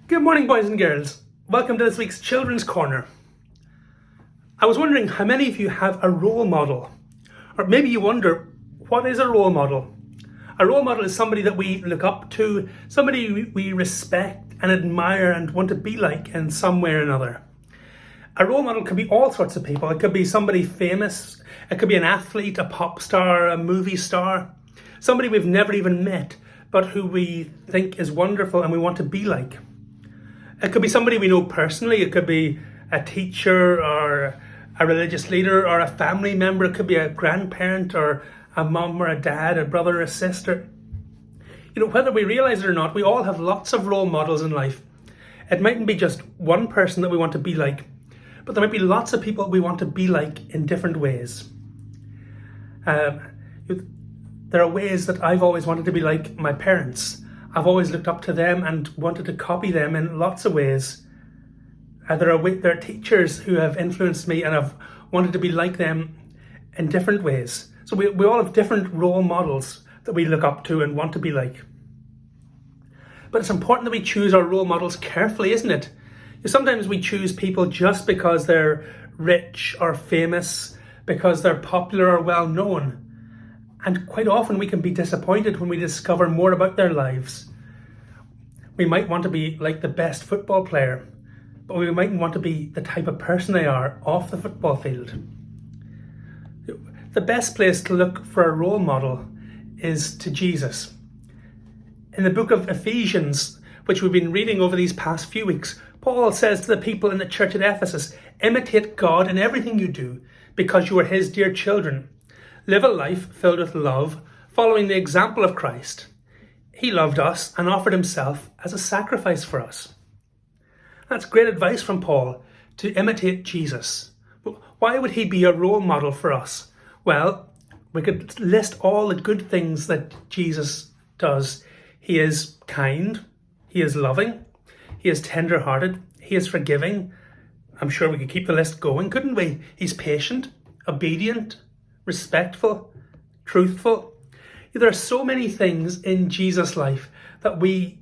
Good morning, boys and girls. Welcome to this week's Children's Corner. I was wondering how many of you have a role model, or maybe you wonder, what is a role model? A role model is somebody that we look up to, somebody we respect and admire and want to be like in some way or another. A role model could be all sorts of people. It could be somebody famous, it could be an athlete, a pop star, a movie star, somebody we've never even met, but who we think is wonderful and we want to be like. It could be somebody we know personally. It could be a teacher or a religious leader or a family member. It could be a grandparent or a mum or a dad, a brother or a sister. Whether we realize it or not, we all have lots of role models in life. It mightn't be just one person that we want to be like, but there might be lots of people we want to be like in different ways. There are ways that I've always wanted to be like my parents. I've always looked up to them and wanted to copy them in lots of ways. There are teachers who have influenced me and I've wanted to be like them in different ways. So we all have different role models that we look up to and want to be like. But it's important that we choose our role models carefully, isn't it? Sometimes we choose people just because they're rich or famous, because they're popular or well known. And quite often we can be disappointed when we discover more about their lives. We might want to be like the best football player, but we mightn't want to be the type of person they are off the football field. The best place to look for a role model is to Jesus. In the book of Ephesians, which we've been reading over these past few weeks, Paul says to the people in the church at Ephesus, imitate God in everything you do, because you are his dear children. Live a life filled with love, following the example of Christ. He loved us and offered himself as a sacrifice for us. That's great advice from Paul, to imitate Jesus. But why would he be a role model for us? Well, we could list all the good things that Jesus does. He is kind, he is loving, he is tender-hearted, he is forgiving. I'm sure we could keep the list going, couldn't we? He's patient, obedient, respectful, truthful. There are so many things in Jesus' life that we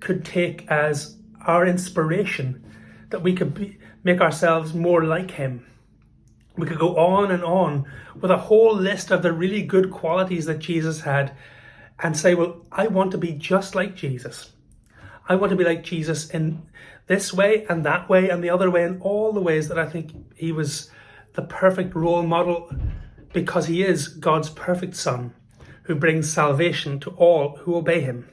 could take as our inspiration, that we could make ourselves more like him. We could go on and on with a whole list of the really good qualities that Jesus had and say, well, I want to be just like Jesus. I want to be like Jesus in this way and that way and the other way, and all the ways that I think he was the perfect role model, because he is God's perfect Son, who brings salvation to all who obey him.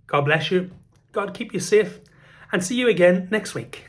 God bless you, God keep you safe, and see you again next week.